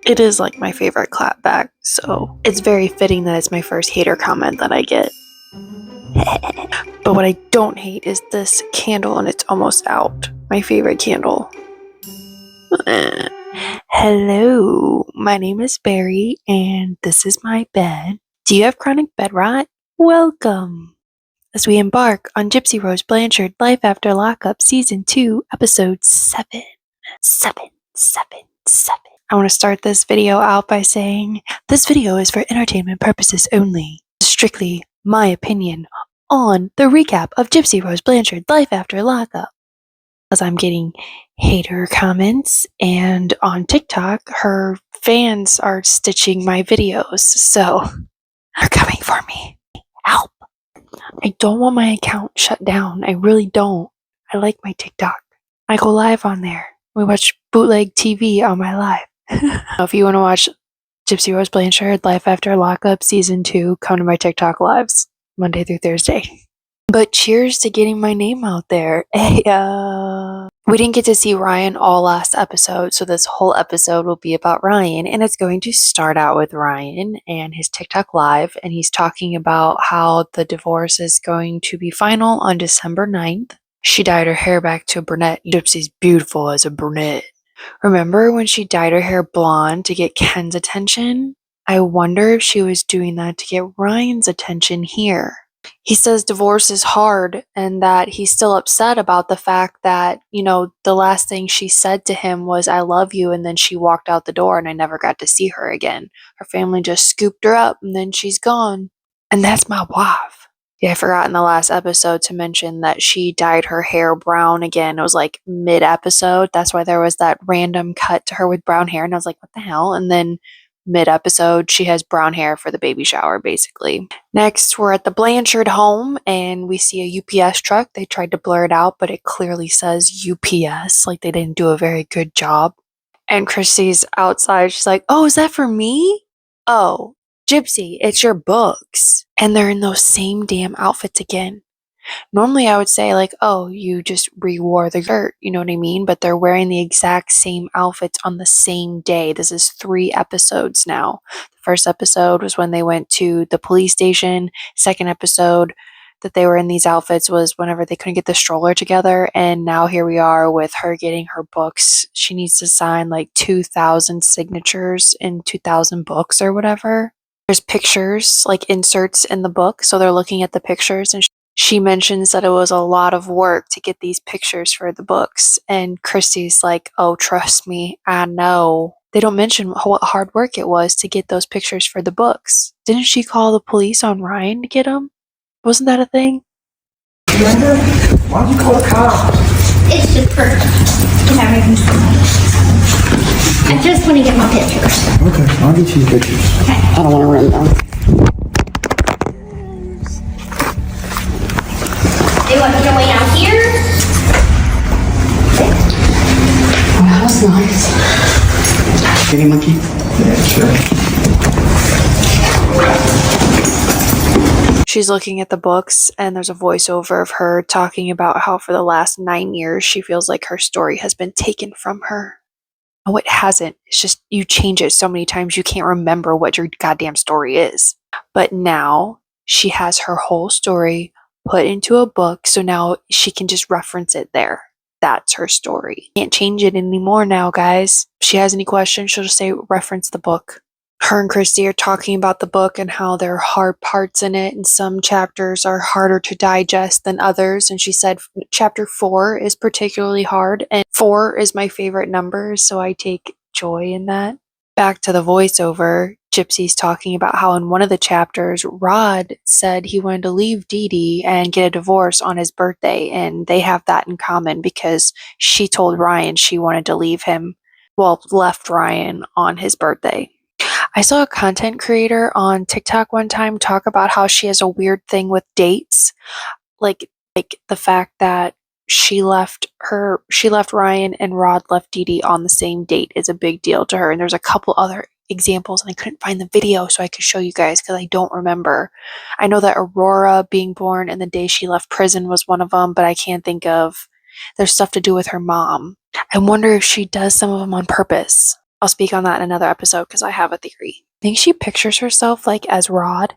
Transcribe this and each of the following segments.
It is like my favorite clapback, so it's very fitting that it's my first hater comment that I get. But what I don't hate is this candle, and it's almost out. My favorite candle. Hello, my name is Barry, and this is my bed. Do you have chronic bed rot? Welcome! As we embark on Gypsy Rose Blanchard Life After Lockup Season 2, Episode 7. 7. I want to start this video out by saying, this video is for entertainment purposes only. Strictly my opinion on the recap of Gypsy Rose Blanchard Life After Lockup. As I'm getting hater comments, and on TikTok, her fans are stitching my videos, so they're coming for me. Help! I don't want my account shut down. I really don't. I like my TikTok. I go live on there. We watch bootleg TV on my live. If you want to watch Gypsy Rose Blanchard Life After Lockup Season 2, come to my TikTok lives Monday through Thursday. But cheers to getting my name out there. We didn't get to see Ryan all last episode, so this whole episode will be about Ryan, and it's going to start out with Ryan and his TikTok live, and he's talking about how the divorce is going to be final on December 9th. She dyed her hair back to a brunette. Gypsy's beautiful as a brunette. Remember when she dyed her hair blonde to get Ken's attention? I wonder if she was doing that to get Ryan's attention here. He says divorce is hard and that he's still upset about the fact that, the last thing she said to him was, I love you, and then she walked out the door and I never got to see her again. Her family just scooped her up and then she's gone. And that's my wife. Yeah, I forgot in the last episode to mention that she dyed her hair brown again. It was like mid-episode. That's why there was that random cut to her with brown hair. And I was like, what the hell? And then mid-episode, she has brown hair for the baby shower, basically. Next, we're at the Blanchard home, and we see a UPS truck. They tried to blur it out, but it clearly says UPS, like they didn't do a very good job. And Christy's outside. She's like, oh, is that for me? Oh, Gypsy, it's your books. And they're in those same damn outfits again. Normally I would say like, oh, you just re-wore the shirt, you know what I mean? But they're wearing the exact same outfits on the same day. This is 3 episodes now. The first episode was when they went to the police station. Second episode that they were in these outfits was whenever they couldn't get the stroller together. And now here we are with her getting her books. She needs to sign like 2,000 signatures in 2,000 books or whatever. There's pictures, like inserts in the book. So they're looking at the pictures, and she mentions that it was a lot of work to get these pictures for the books. And Christy's like, oh, trust me, I know. They don't mention what hard work it was to get those pictures for the books. Didn't she call the police on Ryan to get them? Wasn't that a thing? Remember? Why'd you call the cops? It's just for I just want to get my pictures. Okay, I'll get you the pictures. Okay. I don't want to run them. They want me to wait out here? Wow, that's nice. Kitty monkey? Yeah, sure. She's looking at the books, and there's a voiceover of her talking about how for the last 9 years she feels like her story has been taken from her. Oh, it hasn't. It's just you change it so many times you can't remember what your goddamn story is. But now she has her whole story put into a book, so now she can just reference it there. That's her story. Can't change it anymore now, guys. If she has any questions, she'll just say reference the book. Her and Christy are talking about the book and how there are hard parts in it, and some chapters are harder to digest than others. And she said chapter 4 is particularly hard, and 4 is my favorite number, so I take joy in that. Back to the voiceover, Gypsy's talking about how in one of the chapters, Rod said he wanted to leave Dee Dee and get a divorce on his birthday, and they have that in common because she told Ryan she wanted to leave him, left Ryan on his birthday. I saw a content creator on TikTok one time talk about how she has a weird thing with dates, like the fact that she left Ryan and Rod left Dee Dee on the same date is a big deal to her. And there's a couple other examples, and I couldn't find the video so I could show you guys because I don't remember. I know that Aurora being born and the day she left prison was one of them, but I can't think of. There's stuff to do with her mom. I wonder if she does some of them on purpose. I'll speak on that in another episode because I have a theory. I think she pictures herself like as Rod,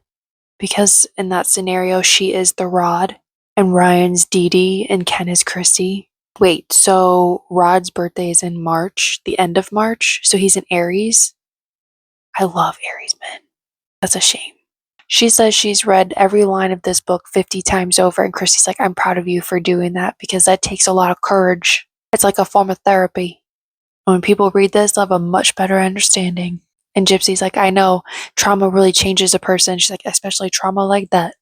because in that scenario she is the Rod and Ryan's Dee Dee and Ken is Christy. Wait, so Rod's birthday is in March, the end of March, so he's an Aries? I love Aries men. That's a shame. She says she's read every line of this book 50 times over, and Christy's like, I'm proud of you for doing that because that takes a lot of courage. It's like a form of therapy. When people read this, they'll have a much better understanding. And Gypsy's like, I know, trauma really changes a person. She's like, especially trauma like that.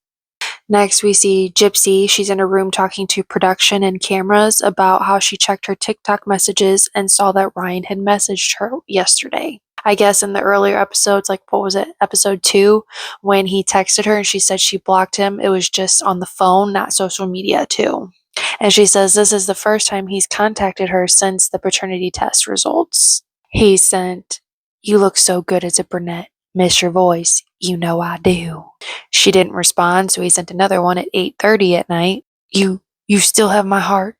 Next, we see Gypsy. She's in a room talking to production and cameras about how she checked her TikTok messages and saw that Ryan had messaged her yesterday. I guess in the earlier episodes, like what was it, episode 2, when he texted her and she said she blocked him, it was just on the phone, not social media too. And she says this is the first time he's contacted her since the paternity test results. He sent, you look so good as a brunette. Miss your voice. You know I do. She didn't respond, so he sent another one at 8:30 at night. You still have my heart.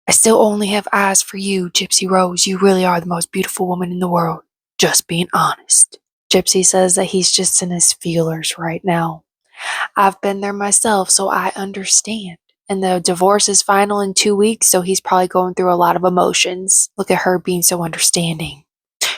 I still only have eyes for you, Gypsy Rose. You really are the most beautiful woman in the world. Just being honest. Gypsy says that he's just in his feelers right now. I've been there myself, so I understand. And the divorce is final in 2 weeks, so he's probably going through a lot of emotions. Look at her being so understanding.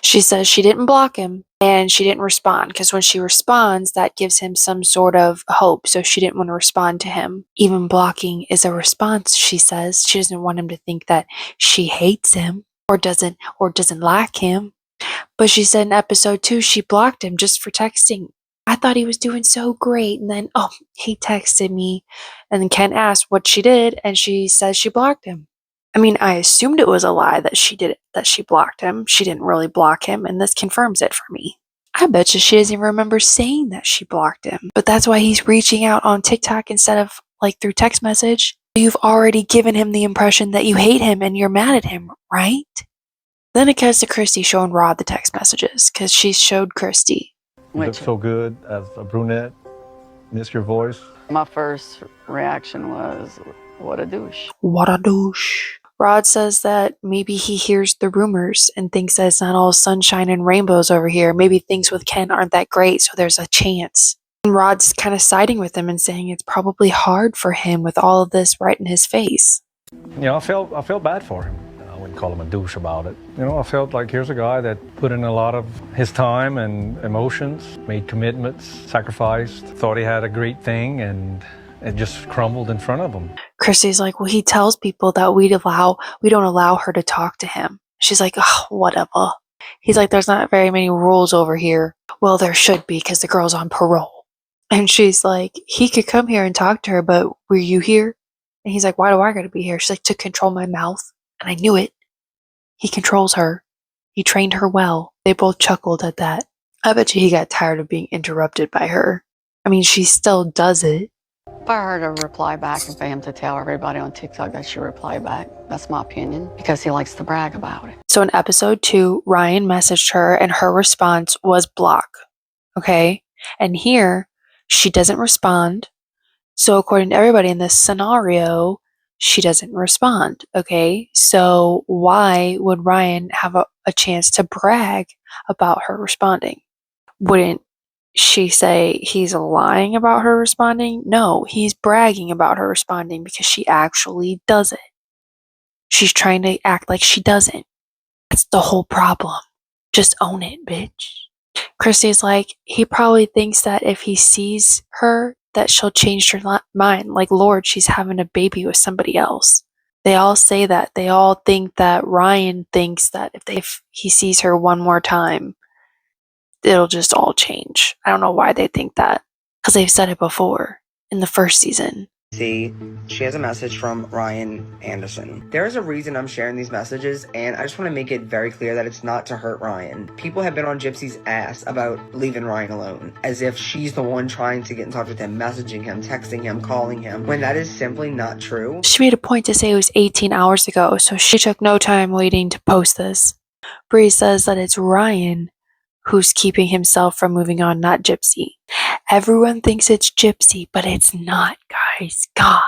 She says she didn't block him and she didn't respond because when she responds, that gives him some sort of hope. So she didn't want to respond to him. Even blocking is a response, she says. She doesn't want him to think that she hates him or doesn't like him. But she said in episode 2, she blocked him just for texting. I thought he was doing so great. And then, he texted me. And then Ken asked what she did. And she says she blocked him. I mean, I assumed it was a lie that she did it, that she blocked him. She didn't really block him, and this confirms it for me. I bet you she doesn't even remember saying that she blocked him. But that's why he's reaching out on TikTok instead of like through text message. You've already given him the impression that you hate him and you're mad at him, right? Then it cuts to Christy showing Rod the text messages because she showed Christy. You look so good as a brunette. Miss your voice. My first reaction was, what a douche. What a douche. Rod says that maybe he hears the rumors and thinks that it's not all sunshine and rainbows over here. Maybe things with Ken aren't that great, so there's a chance. And Rod's kind of siding with him and saying it's probably hard for him with all of this right in his face. You know, I felt bad for him. I wouldn't call him a douche about it. You know, I felt like here's a guy that put in a lot of his time and emotions, made commitments, sacrificed, thought he had a great thing, and it just crumbled in front of him. Christy's like, well, he tells people that we don't allow her to talk to him. She's like, oh, whatever. He's like, there's not very many rules over here. Well, there should be because the girl's on parole. And she's like, he could come here and talk to her, but were you here? And he's like, why do I gotta be here? She's like, to control my mouth. And I knew it. He controls her. He trained her well. They both chuckled at that. I bet you he got tired of being interrupted by her. I mean, she still does it. For her to reply back and for him to tell everybody on TikTok that she replied back, that's my opinion, because he likes to brag about it. So in episode 2, Ryan messaged her and her response was block. Okay? And here, she doesn't respond. So according to everybody in this scenario, she doesn't respond. Okay? So why would Ryan have a chance to brag about her responding? Wouldn't she say he's lying about her responding? No, he's bragging about her responding because she actually does it. She's trying to act like she doesn't. That's the whole problem. Just own it, bitch. Christy's like, he probably thinks that if he sees her, that she'll change her mind. Like, Lord, she's having a baby with somebody else. They all say that. They all think that Ryan thinks that if he sees her one more time, it'll just all change. I don't know why they think that. Because they've said it before in the first season. See, she has a message from Ryan Anderson. There is a reason I'm sharing these messages, and I just want to make it very clear that it's not to hurt Ryan. People have been on Gypsy's ass about leaving Ryan alone, as if she's the one trying to get in touch with him, messaging him, texting him, calling him, when that is simply not true. She made a point to say it was 18 hours ago, so she took no time waiting to post this. Bree says that it's Ryan who's keeping himself from moving on, not Gypsy. Everyone thinks it's Gypsy, but it's not, guys. God.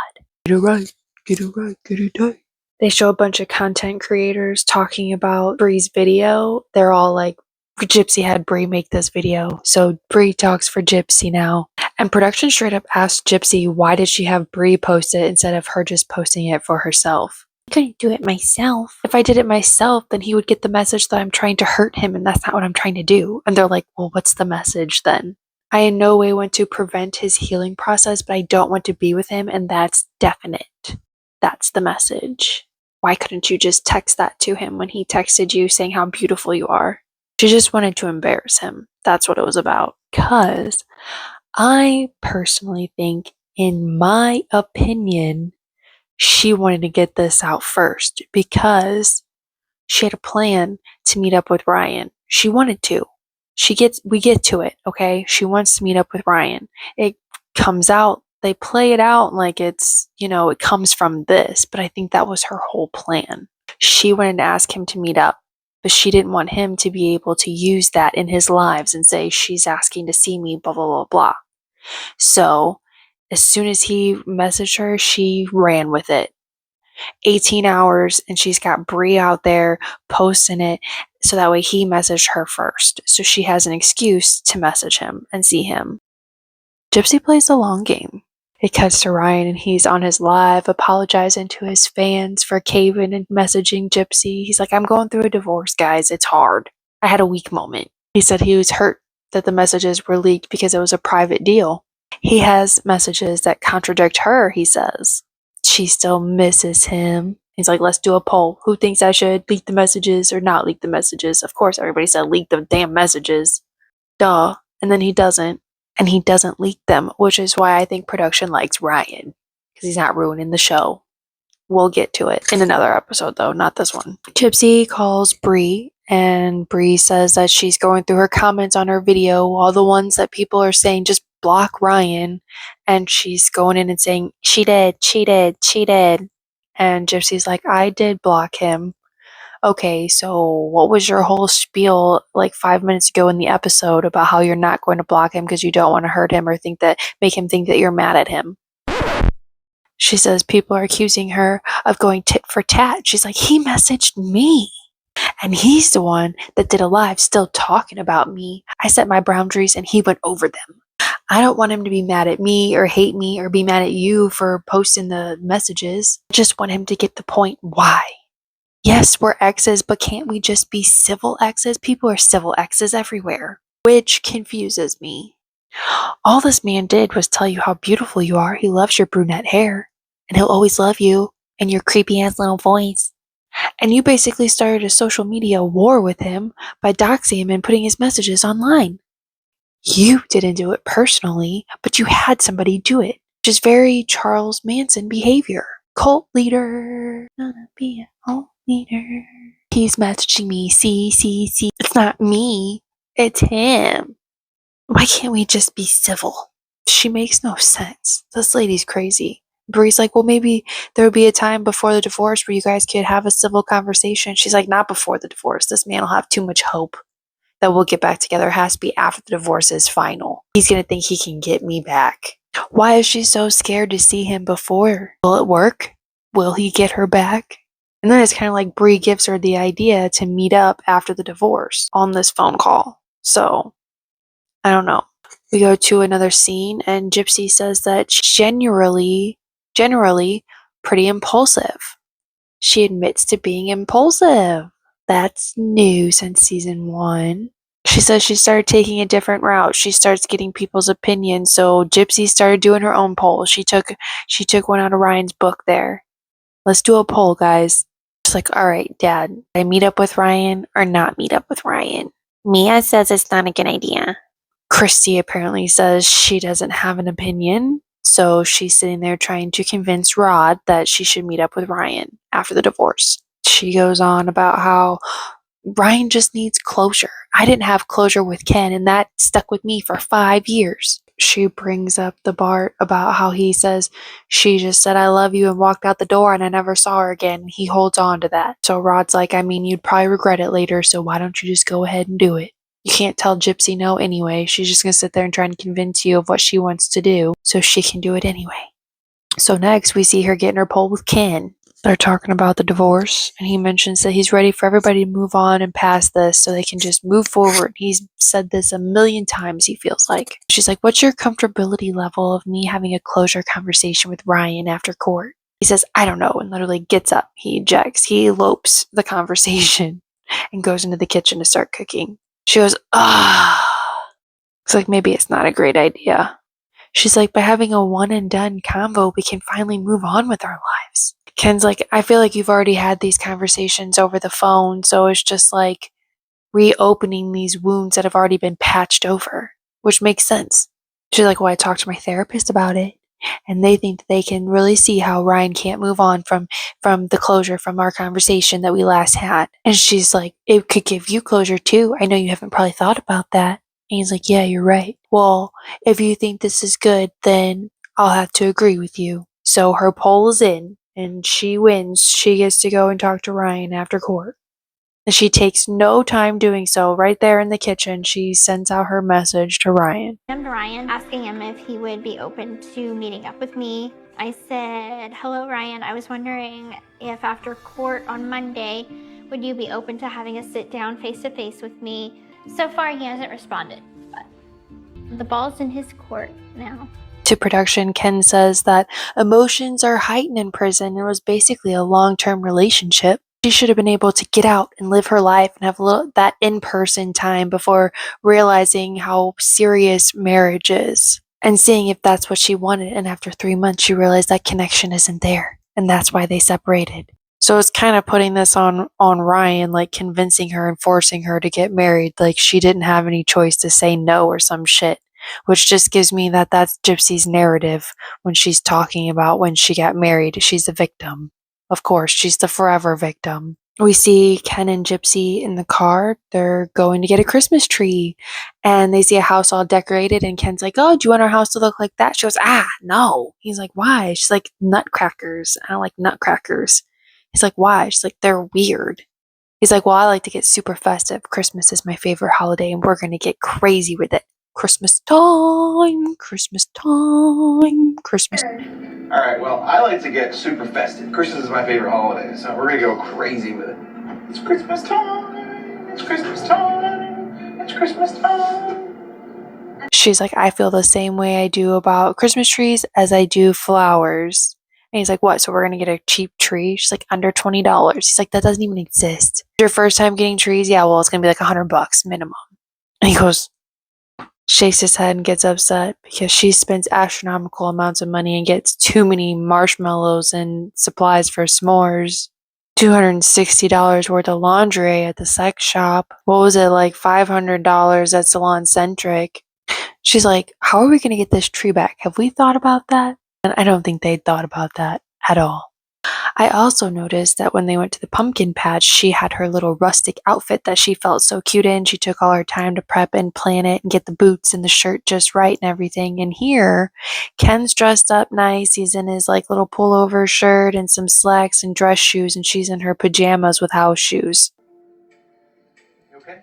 Get it right. Get it right. Get it right. They show a bunch of content creators talking about Bree's video. They're all like, Gypsy had Bree make this video, so Bree talks for Gypsy now. And production straight up asked Gypsy why did she have Bree post it instead of her just posting it for herself. I couldn't do it myself. If I did it myself, then he would get the message that I'm trying to hurt him, and that's not what I'm trying to do. And they're like, well, what's the message then? I in no way want to prevent his healing process, but I don't want to be with him, and that's definite. That's the message. Why couldn't you just text that to him when he texted you saying how beautiful you are? She just wanted to embarrass him. That's what it was about. Because I personally think, in my opinion, she wanted to get this out first because she had a plan to meet up with Ryan. She wanted to. We get to it, okay? She wants to meet up with Ryan. It comes out, they play it out like it's, it comes from this, but I think that was her whole plan. She wanted to ask him to meet up, but she didn't want him to be able to use that in his lives and say, she's asking to see me, blah, blah, blah, blah. So, as soon as he messaged her, she ran with it. 18 hours, and she's got Bree out there posting it, so that way he messaged her first. So she has an excuse to message him and see him. Gypsy plays the long game. It cuts to Ryan, and he's on his live apologizing to his fans for caving and messaging Gypsy. He's like, I'm going through a divorce, guys. It's hard. I had a weak moment. He said he was hurt that the messages were leaked because it was a private deal. He has messages that contradict her, he says. She still misses him. He's like, let's do a poll. Who thinks I should leak the messages or not leak the messages? Of course, everybody said leak the damn messages. Duh. And then he doesn't. And he doesn't leak them, which is why I think production likes Ryan, because he's not ruining the show. We'll get to it in another episode, though, not this one. Gypsy calls Bree, and Bree says that she's going through her comments on her video, all the ones that people are saying just block Ryan, and she's going in and saying, she did. And Gypsy's like, I did block him. Okay, so what was your whole spiel like 5 minutes ago in the episode about how you're not going to block him because you don't want to hurt him or make him think that you're mad at him? She says people are accusing her of going tit for tat. She's like, he messaged me. And he's the one that did a live still talking about me. I set my boundaries and he went over them. I don't want him to be mad at me or hate me or be mad at you for posting the messages. I just want him to get the point why. Yes, we're exes, but can't we just be civil exes? People are civil exes everywhere, which confuses me. All this man did was tell you how beautiful you are. He loves your brunette hair, and he'll always love you and your creepy ass little voice. And you basically started a social media war with him by doxing him and putting his messages online. You didn't do it personally, but you had somebody do it, which is very Charles Manson behavior. Cult leader, gonna be a cult leader. He's messaging me, see. It's not me, it's him. Why can't we just be civil? She makes no sense. This lady's crazy. Bree's like, well, maybe there would be a time before the divorce where you guys could have a civil conversation. She's like, not before the divorce. This man will have too much hope that we'll get back together. It has to be after the divorce is final. He's going to think he can get me back. Why is she so scared to see him before? Will it work? Will he get her back? And then it's kind of like Bree gives her the idea to meet up after the divorce on this phone call. So, I don't know. We go to another scene, and Gypsy says that she's generally pretty impulsive. She admits to being impulsive. That's new since season 1. She says she started taking a different route. She starts getting people's opinions. So Gypsy started doing her own poll. She took one out of Ryan's book there. Let's do a poll, guys. She's like, all right, Dad, I meet up with Ryan or not meet up with Ryan? Mia says it's not a good idea. Christy apparently says she doesn't have an opinion. So she's sitting there trying to convince Rod that she should meet up with Ryan after the divorce. She goes on about how Ryan just needs closure. I didn't have closure with Ken, and that stuck with me for 5 years. She brings up the Bart about how he says she just said I love you and walked out the door and I never saw her again. He holds on to that. So Rod's like, I mean, you'd probably regret it later, so why don't you just go ahead and do it? You can't tell Gypsy no anyway. She's just going to sit there and try and convince you of what she wants to do so she can do it anyway. So next we see her getting her pole with Ken. They're talking about the divorce, and he mentions that he's ready for everybody to move on and past this so they can just move forward. He's said this a million times, he feels like. She's like, what's your comfortability level of me having a closure conversation with Ryan after court? He says, I don't know, and literally gets up. He ejects. He elopes the conversation and goes into the kitchen to start cooking. She goes, Looks like maybe it's not a great idea. She's like, by having a one and done convo, we can finally move on with our lives. Ken's like, I feel like you've already had these conversations over the phone, so it's just like reopening these wounds that have already been patched over, which makes sense. She's like, well, I talked to my therapist about it, and they think that they can really see how Ryan can't move on from the closure from our conversation that we last had. And she's like, it could give you closure too. I know you haven't probably thought about that. And he's like, yeah, you're right. Well, if you think this is good, then I'll have to agree with you. So her poll is in, and she wins. She gets to go and talk to Ryan after court. And she takes no time doing so. Right there in the kitchen, she sends out her message to Ryan. I'm to Ryan, asking him if he would be open to meeting up with me. I said, hello, Ryan. I was wondering if after court on Monday, would you be open to having a sit down face-to-face with me? So far, he hasn't responded, but the ball's in his court now. To production, Ken says that emotions are heightened in prison. It was basically a long-term relationship. She should have been able to get out and live her life and have that in-person time before realizing how serious marriage is and seeing if that's what she wanted. And after 3 months, she realized that connection isn't there, and that's why they separated. So it's kind of putting this on Ryan, like convincing her and forcing her to get married. Like she didn't have any choice to say no or some shit, which just gives me that that's Gypsy's narrative when she's talking about when she got married. She's a victim. Of course, she's the forever victim. We see Ken and Gypsy in the car. They're going to get a Christmas tree, and they see a house all decorated, and Ken's like, oh, do you want our house to look like that? She goes, no. He's like, why? She's like, nutcrackers. I don't like nutcrackers. He's like, why? She's like, they're weird. He's like, well, I like to get super festive. Christmas is my favorite holiday, and we're going to get crazy with it. Christmas time, Christmas time, Christmas. All right, well, I like to get super festive. Christmas is my favorite holiday, so we're gonna go crazy with it. It's Christmas time, it's Christmas time, it's Christmas time. She's like, I feel the same way I do about Christmas trees as I do flowers. And he's like, what? So we're going to get a cheap tree? She's like, under $20. He's like, that doesn't even exist. Your first time getting trees? Yeah, well, it's going to be like $100 minimum. And he goes, shakes his head and gets upset because she spends astronomical amounts of money and gets too many marshmallows and supplies for s'mores. $260 worth of lingerie at the sex shop. What was it, like $500 at Salon Centric? She's like, how are we going to get this tree back? Have we thought about that? And I don't think they'd thought about that at all. I also noticed that when they went to the pumpkin patch, she had her little rustic outfit that she felt so cute in. She took all her time to prep and plan it and get the boots and the shirt just right and everything. And here, Ken's dressed up nice. He's in his like little pullover shirt and some slacks and dress shoes, and she's in her pajamas with house shoes. You okay?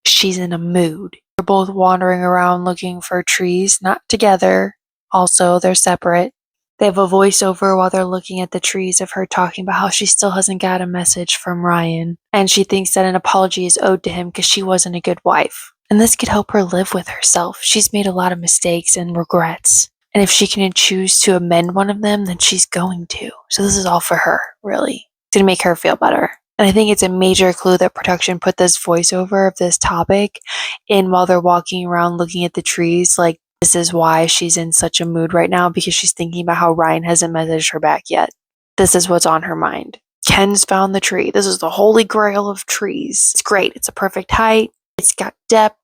She's in a mood. They're both wandering around looking for trees, not together. Also, they're separate. They have a voiceover while they're looking at the trees of her talking about how she still hasn't got a message from Ryan. And she thinks that an apology is owed to him because she wasn't a good wife. And this could help her live with herself. She's made a lot of mistakes and regrets. And if she can choose to amend one of them, then she's going to. So this is all for her, really. It's going to make her feel better. And I think it's a major clue that production put this voiceover of this topic in while they're walking around looking at the trees. Like, this is why she's in such a mood right now, because she's thinking about how Ryan hasn't messaged her back yet. This is what's on her mind. Ken's found the tree. This is the holy grail of trees. It's great. It's a perfect height. It's got depth.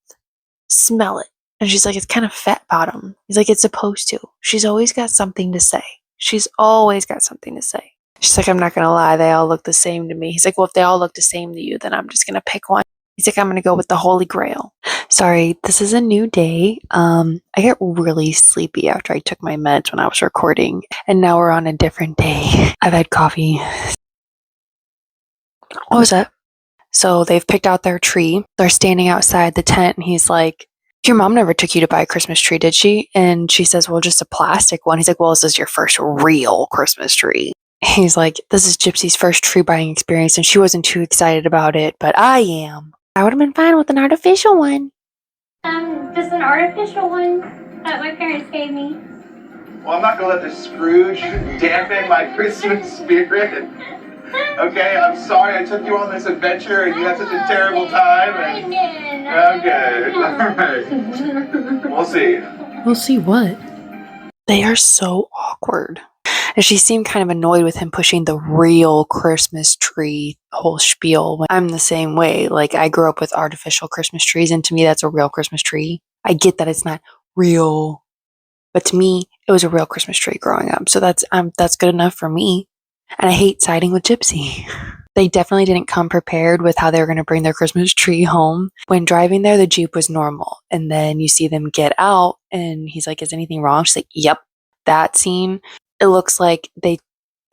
Smell it. And she's like, it's kind of fat bottom. He's like, it's supposed to. She's always got something to say. She's always got something to say. She's like, I'm not going to lie. They all look the same to me. He's like, well, if they all look the same to you, then I'm just going to pick one. He's like, I'm going to go with the Holy Grail. Sorry, this is a new day. I get really sleepy after I took my meds when I was recording. And now we're on a different day. I've had coffee. What was that? So they've picked out their tree. They're standing outside the tent, and he's like, Your mom never took you to buy a Christmas tree, did she? And she says, well, just a plastic one. He's like, well, this is your first real Christmas tree. He's like, this is Gypsy's first tree buying experience, and she wasn't too excited about it, but I am. I would have been fine with an artificial one. Just an artificial one that my parents gave me. Well, I'm not gonna let this Scrooge dampen my Christmas spirit. Okay, I'm sorry I took you on this adventure and you had such a terrible time. Okay, alright. We'll see. We'll see what? They are so awkward. And she seemed kind of annoyed with him pushing the real Christmas tree whole spiel. I'm the same way. Like, I grew up with artificial Christmas trees, and to me, that's a real Christmas tree. I get that it's not real, but to me, it was a real Christmas tree growing up. So that's good enough for me. And I hate siding with Gypsy. They definitely didn't come prepared with how they were going to bring their Christmas tree home. When driving there, the Jeep was normal. And then you see them get out, and he's like, is anything wrong? She's like, yep. That scene, it looks like the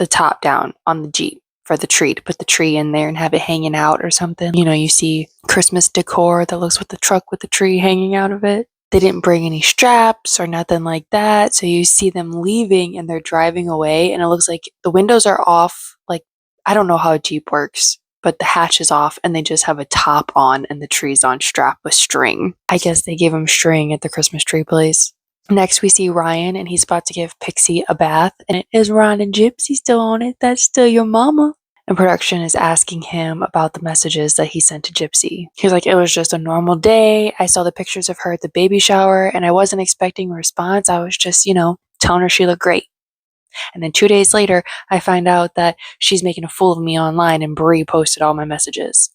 top down on the Jeep for the tree, to put the tree in there and have it hanging out or something. You know, you see Christmas decor that looks with the truck with the tree hanging out of it. They didn't bring any straps or nothing like that. So you see them leaving and they're driving away, and it looks like the windows are off. Like, I don't know how a Jeep works, but the hatch is off and they just have a top on and the tree's on strap with string. I guess they gave him string at the Christmas tree place. Next, we see Ryan, and he's about to give Pixie a bath, and it is Ron and Gypsy still on it. That's still your mama. And production is asking him about the messages that he sent to Gypsy. He's like, it was just a normal day. I saw the pictures of her at the baby shower, and I wasn't expecting a response. I was just, telling her she looked great. And then 2 days later, I find out that she's making a fool of me online, and Brie posted all my messages.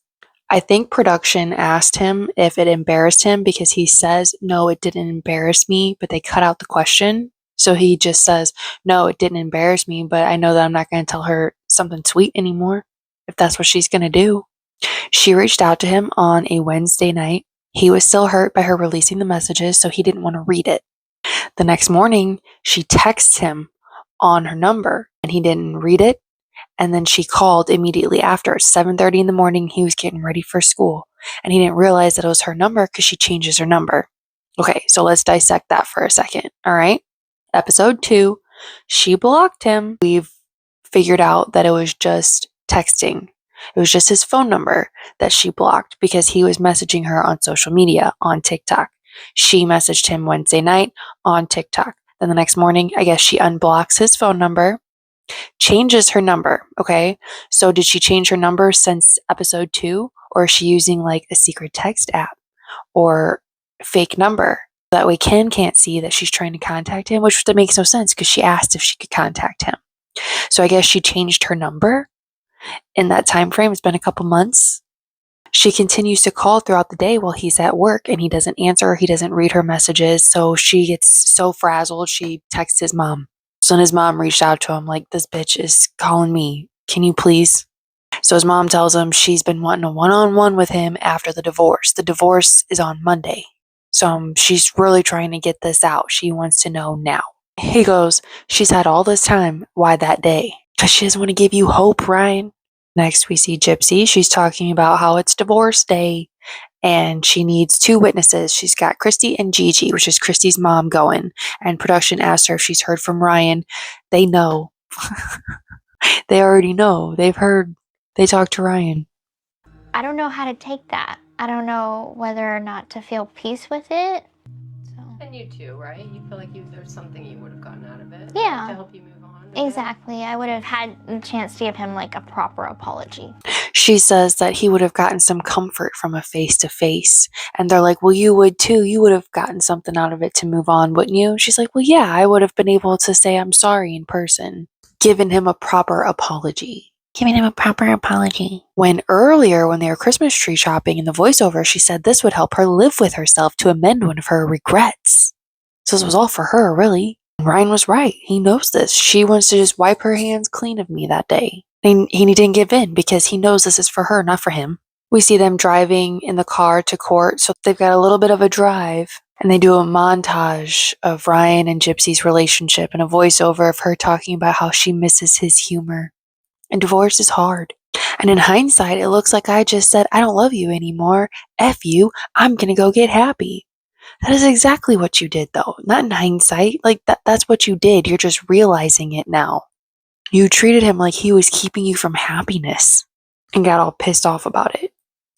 I think production asked him if it embarrassed him, because he says, no, it didn't embarrass me, but they cut out the question. So he just says, no, it didn't embarrass me, but I know that I'm not going to tell her something sweet anymore, if that's what she's going to do. She reached out to him on a Wednesday night. He was still hurt by her releasing the messages, so he didn't want to read it. The next morning, she texts him on her number, and he didn't read it. And then she called immediately after. 7:30 in the morning, he was getting ready for school. And he didn't realize that it was her number because she changes her number. Okay, so let's dissect that for a second. All right. Episode 2, she blocked him. We've figured out that it was just texting. It was just his phone number that she blocked because he was messaging her on social media, on TikTok. She messaged him Wednesday night on TikTok. Then the next morning, I guess she unblocks his phone number, changes her number. Okay, so did she change her number since episode 2, or is she using like a secret text app or fake number? That way Ken can't see that she's trying to contact him, which makes no sense because she asked if she could contact him. So I guess she changed her number in that time frame. It's been a couple months. She continues to call throughout the day while he's at work, and he doesn't answer her. He doesn't read her messages. So she gets so frazzled, she texts his mom. So then his mom reached out to him like, this bitch is calling me. Can you please? So his mom tells him she's been wanting a one-on-one with him after the divorce. The divorce is on Monday. So she's really trying to get this out. She wants to know now. He goes, she's had all this time. Why that day? Because she doesn't want to give you hope, Ryan. Next, we see Gypsy. She's talking about how it's divorce day and she needs 2 witnesses. She's got Christy and Gigi, which is Christy's mom, going. And production asked her if she's heard from Ryan. They know. They already know. They've heard. They talked to Ryan. I don't know how to take that. I don't know whether or not to feel peace with it. So. And you too, right? You feel like there's something you would have gotten out of it. Yeah. To help you move on. Exactly. I would have had the chance to give him like a proper apology. She says that he would have gotten some comfort from a face-to-face. And they're like, well, you would too. You would have gotten something out of it to move on, wouldn't you? She's like, well, yeah, I would have been able to say I'm sorry in person. Giving him a proper apology. When earlier, when they were Christmas tree shopping in the voiceover, she said this would help her live with herself to amend one of her regrets. So this was all for her, really. And Ryan was right. He knows this. She wants to just wipe her hands clean of me that day. And he didn't give in because he knows this is for her, not for him. We see them driving in the car to court, so they've got a little bit of a drive. And they do a montage of Ryan and Gypsy's relationship and a voiceover of her talking about how she misses his humor. And divorce is hard. And in hindsight, it looks like I just said, I don't love you anymore. F you. I'm going to go get happy. That is exactly what you did, though. Not in hindsight. Like, that's what you did. You're just realizing it now. You treated him like he was keeping you from happiness and got all pissed off about it.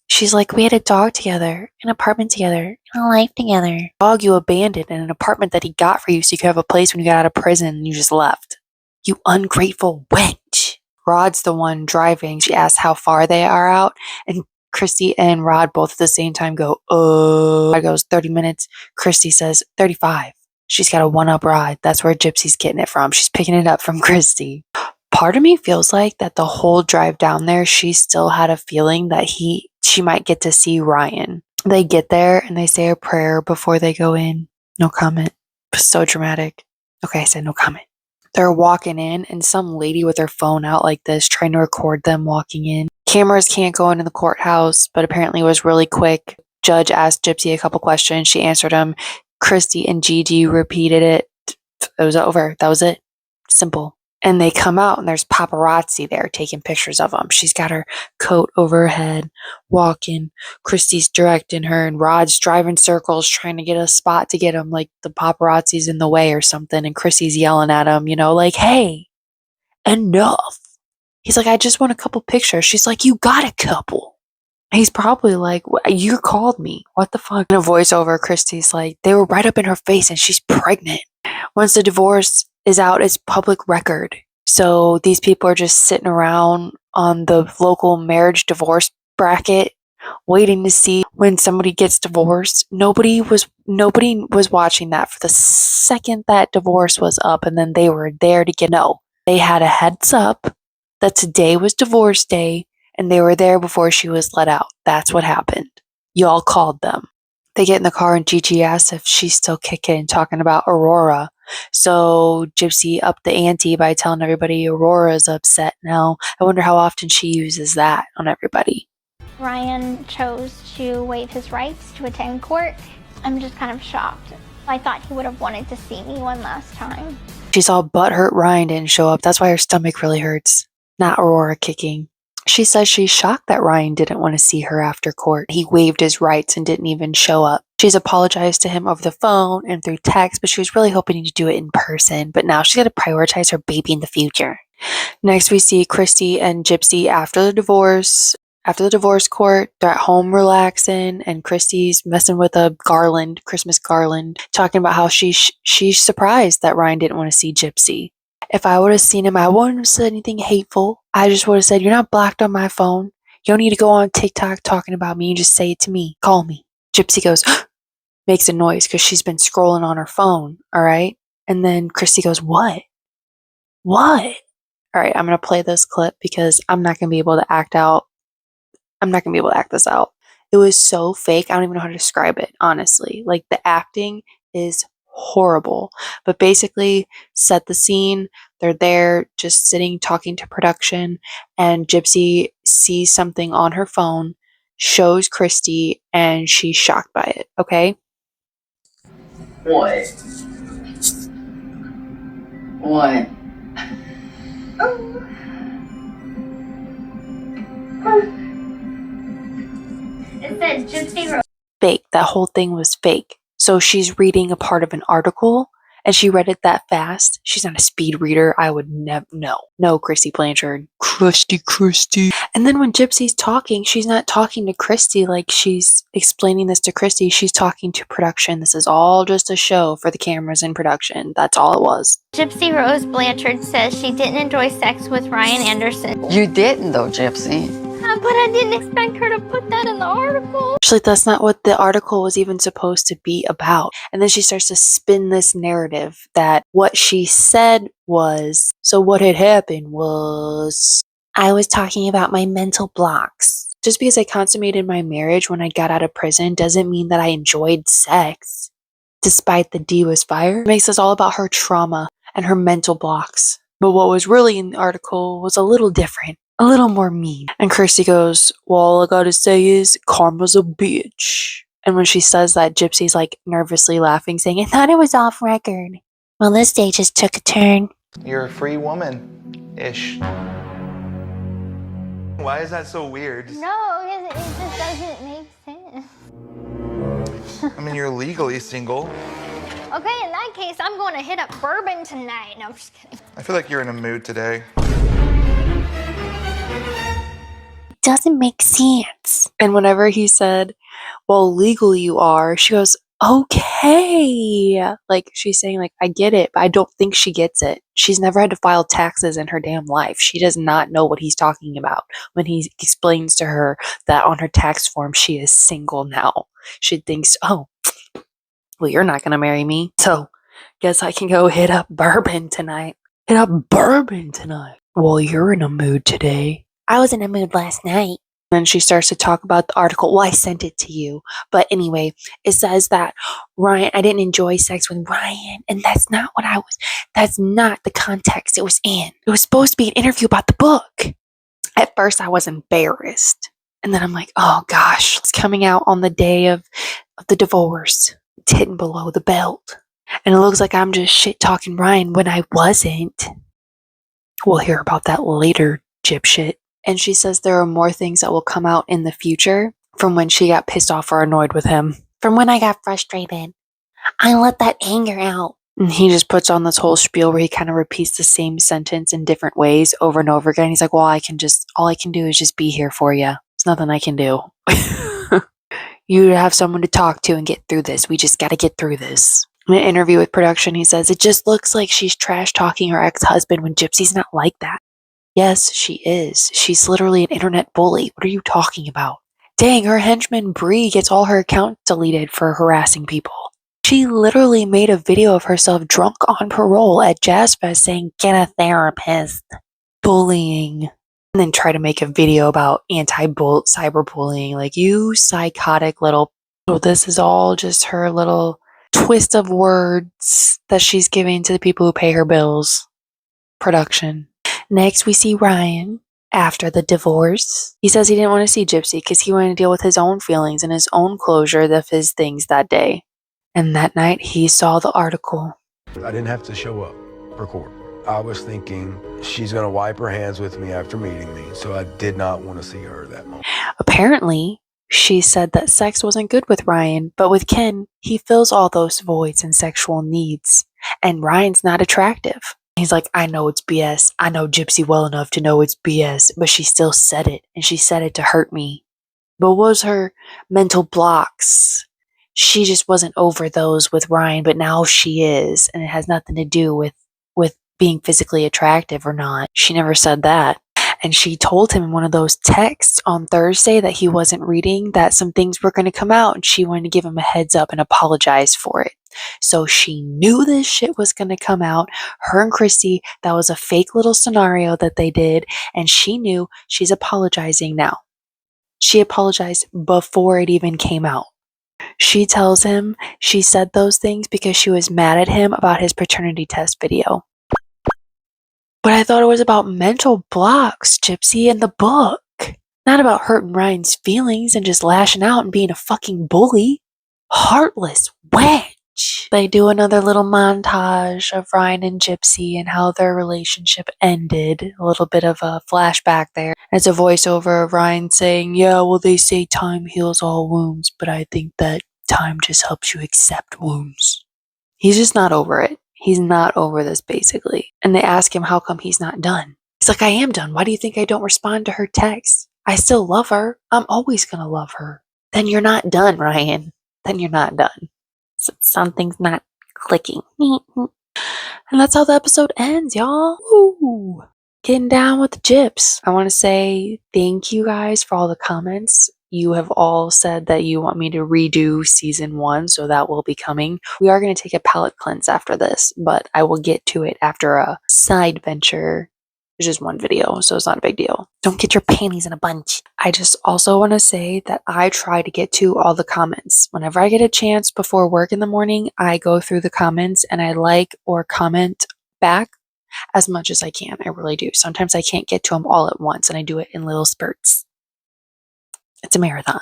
She's like, we had a dog together, an apartment together, and a life together. Dog you abandoned in an apartment that he got for you so you could have a place when you got out of prison and you just left. You ungrateful wench. Rod's the one driving. She asks how far they are out, and Christy and Rod both at the same time go, Rod goes 30 minutes. Christy says 35. She's got a one-up Rod. That's where Gypsy's getting it from. She's picking it up from Christy. Part of me feels like that the whole drive down there, she still had a feeling that she might get to see Ryan. They get there and they say a prayer before they go in. No comment. So dramatic. Okay, I said no comment. They're walking in and some lady with her phone out like this trying to record them walking in. Cameras can't go into the courthouse, but apparently it was really quick. Judge asked Gypsy a couple questions. She answered them. Christy and Gigi repeated it. It was over. That was it. Simple. And they come out and there's paparazzi there taking pictures of them. She's got her coat over her head, walking. Christy's directing her and Rod's driving circles trying to get a spot to get him, like the paparazzi's in the way or something. And Christy's yelling at him, like, hey, enough. He's like, I just want a couple pictures. She's like, you got a couple. He's probably like, you called me. What the fuck? In a voiceover, Christy's like, they were right up in her face and she's pregnant. Once the divorce is out, it's public record. So these people are just sitting around on the local marriage divorce bracket waiting to see when somebody gets divorced. Nobody was watching that for the second that divorce was up, and then they were there to they had a heads up that today was divorce day and they were there before she was let out. That's what happened. Y'all called them. They get in the car and Gigi asks if she's still kicking, talking about Aurora. So Gypsy upped the ante by telling everybody Aurora's upset now. I wonder how often she uses that on everybody. Ryan chose to waive his rights to attend court. I'm just kind of shocked. I thought he would have wanted to see me one last time. She's all butthurt Ryan didn't show up. That's why her stomach really hurts. Not Aurora kicking. She says she's shocked that Ryan didn't want to see her after court. He waived his rights and didn't even show up. She's apologized to him over the phone and through text, but she was really hoping to do it in person. But now she's got to prioritize her baby in the future. Next, we see Christy and Gypsy after the divorce. After the divorce court, they're at home relaxing, and Christy's messing with a garland, Christmas garland, talking about how she's surprised that Ryan didn't want to see Gypsy. If I would have seen him, I wouldn't have said anything hateful. I just would have said, you're not blocked on my phone. You don't need to go on TikTok talking about me. You just say it to me. Call me. Gypsy goes, makes a noise because she's been scrolling on her phone. All right. And then Christy goes, what? What? All right. I'm going to play this clip because I'm not going to be able to act this out. It was so fake. I don't even know how to describe it, honestly. Like, the acting is horrible. But basically, set the scene. They're there just sitting, talking to production, and Gypsy sees something on her phone, shows Christy, and she's shocked by it. Okay? What? What? It said Gypsy. Fake. That whole thing was fake. So she's reading a part of an article and she read it that fast. She's not a speed reader. I would never. No, Christy Blanchard. Christy. And then when Gypsy's talking, she's not talking to Christy like she's explaining this to Christy. She's talking to production. This is all just a show for the cameras in production. That's all it was. Gypsy Rose Blanchard says she didn't enjoy sex with Ryan Anderson. You didn't, though, Gypsy. But I didn't expect her to put that in the article. She's like, that's not what the article was even supposed to be about. And then she starts to spin this narrative that what she said was, so what had happened was, I was talking about my mental blocks. Just because I consummated my marriage when I got out of prison doesn't mean that I enjoyed sex. Despite the D was fire, it makes us all about her trauma and her mental blocks. But what was really in the article was a little different. A little more mean. And Kirsty goes, well, all I gotta say is, karma's a bitch. And when she says that, Gypsy's like nervously laughing, saying, I thought it was off record. Well, this day just took a turn. You're a free woman-ish. Why is that so weird? No, it just doesn't make sense. I mean, you're legally single. Okay, in that case, I'm going to hit up bourbon tonight. No, I'm just kidding. I feel like you're in a mood today. Doesn't make sense. And whenever he said, well, legally you are, she goes, okay. Like, she's saying, like, I get it, but I don't think she gets it. She's never had to file taxes in her damn life. She does not know what he's talking about when he explains to her that on her tax form she is single now. She thinks, oh, well, you're not going to marry me, so guess I can go hit up bourbon tonight. Hit up bourbon tonight. Well, you're in a mood today. I was in a mood last night. Then she starts to talk about the article. Well, I sent it to you. But anyway, it says that Ryan, I didn't enjoy sex with Ryan. And that's not that's not the context it was in. It was supposed to be an interview about the book. At first, I was embarrassed. And then I'm like, oh gosh, it's coming out on the day of the divorce. It's hidden below the belt. And it looks like I'm just shit talking Ryan when I wasn't. We'll hear about that later, Gypshit. And she says there are more things that will come out in the future from when she got pissed off or annoyed with him. From when I got frustrated. I let that anger out. And he just puts on this whole spiel where he kind of repeats the same sentence in different ways over and over again. He's like, well, all I can do is just be here for you. There's nothing I can do. You have someone to talk to and get through this. We just got to get through this. In an interview with production, he says, it just looks like she's trash talking her ex-husband when Gypsy's not like that. Yes, she is. She's literally an internet bully. What are you talking about? Dang, her henchman Bree gets all her accounts deleted for harassing people. She literally made a video of herself drunk on parole at Jazz Fest saying, get a therapist. Bullying. And then try to make a video about cyberbullying. Like, you psychotic little... So this is all just her little twist of words that she's giving to the people who pay her bills. Production. Next, we see Ryan after the divorce. He says he didn't want to see Gypsy because he wanted to deal with his own feelings and his own closure of his things that day. And that night, he saw the article. I didn't have to show up for court. I was thinking she's going to wipe her hands with me after meeting me, so I did not want to see her that moment. Apparently, she said that sex wasn't good with Ryan, but with Ken, he fills all those voids and sexual needs. And Ryan's not attractive. He's like, I know it's BS. I know Gypsy well enough to know it's BS, but she still said it, and she said it to hurt me. But what was her mental blocks? She just wasn't over those with Ryan, but now she is, and it has nothing to do with being physically attractive or not. She never said that. And she told him in one of those texts on Thursday that he wasn't reading that some things were going to come out, and she wanted to give him a heads up and apologize for it. So she knew this shit was going to come out. Her and Christy, that was a fake little scenario that they did, and she knew. She's apologizing now. She apologized before it even came out. She tells him she said those things because she was mad at him about his paternity test video. But I thought it was about mental blocks, Gypsy, in the book. Not about hurting Ryan's feelings and just lashing out and being a fucking bully. Heartless wench. They do another little montage of Ryan and Gypsy and how their relationship ended. A little bit of a flashback there. It's a voiceover of Ryan saying, yeah, well, they say time heals all wounds, but I think that time just helps you accept wounds. He's just not over it. He's not over this, basically. And they ask him how come he's not done. He's like, I am done. Why do you think I don't respond to her texts? I still love her. I'm always going to love her. Then you're not done, Ryan. Then you're not done. So something's not clicking. And that's how the episode ends, y'all. Woo! Getting down with the gyps. I want to say thank you guys for all the comments. You have all said that you want me to redo season 1, so that will be coming. We are going to take a palate cleanse after this, but I will get to it after a side venture. It's just one video, so it's not a big deal. Don't get your panties in a bunch. I just also want to say that I try to get to all the comments. Whenever I get a chance before work in the morning, I go through the comments and I like or comment back as much as I can. I really do. Sometimes I can't get to them all at once, and I do it in little spurts. It's a marathon,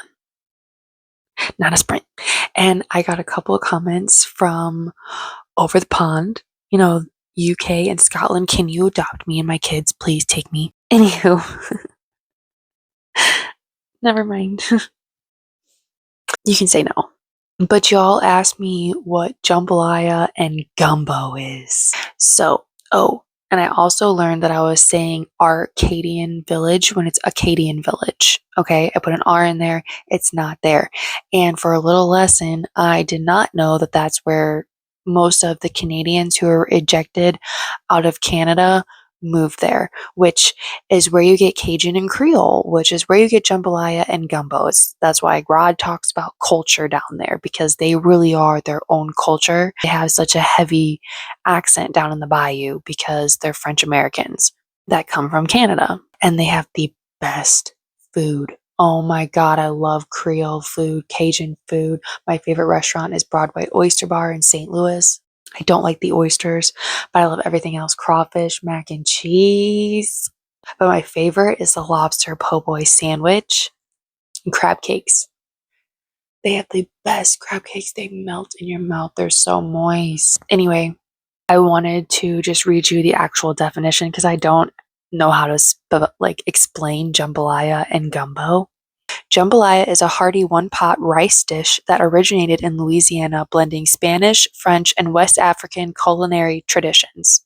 not a sprint. And I got a couple of comments from over the pond, UK and Scotland. Can you adopt me and my kids? Please take me. Anywho, never mind. You can say no. But y'all asked me what jambalaya and gumbo is. So, and I also learned that I was saying Arcadian Village when it's Acadian Village. Okay, I put an R in there, it's not there. And for a little lesson, I did not know that that's where most of the Canadians who were ejected out of Canada moved there, which is where you get Cajun and Creole, which is where you get jambalaya and gumbo. That's why Rod talks about culture down there, because they really are their own culture. They have such a heavy accent down in the bayou because they're French Americans that come from Canada, and they have the best food. Oh my God, I love Creole food, Cajun food. My favorite restaurant is Broadway Oyster Bar in St. Louis. I don't like the oysters, but I love everything else. Crawfish, mac and cheese. But my favorite is the lobster po' boy sandwich and crab cakes. They have the best crab cakes. They melt in your mouth. They're so moist. Anyway, I wanted to just read you the actual definition because I don't know how to explain jambalaya and gumbo. Jambalaya is a hearty one-pot rice dish that originated in Louisiana, blending Spanish, French, and West African culinary traditions.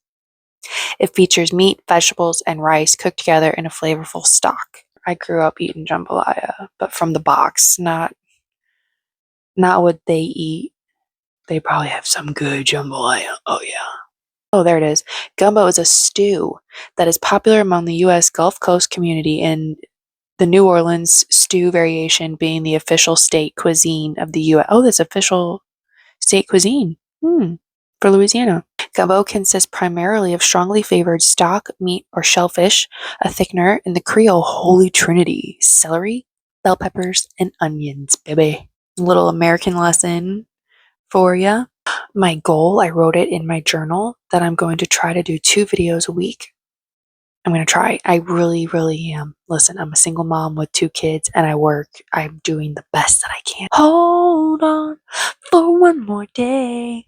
It features meat, vegetables, and rice cooked together in a flavorful stock. I grew up eating jambalaya, but from the box, not what they eat. They probably have some good jambalaya. Oh yeah. Oh, there it is. Gumbo is a stew that is popular among the U.S. Gulf Coast community, in the New Orleans stew variation being the official state cuisine of the U.S. Oh, that's official state cuisine for Louisiana. Gumbo consists primarily of strongly flavored stock, meat, or shellfish, a thickener, and the Creole holy trinity: celery, bell peppers, and onions, baby. A little American lesson for ya. My goal, I wrote it in my journal, that I'm going to try to do 2 videos a week. I'm going to try. I really, really am. Listen, I'm a single mom with 2 kids and I work. I'm doing the best that I can. Hold on for one more day.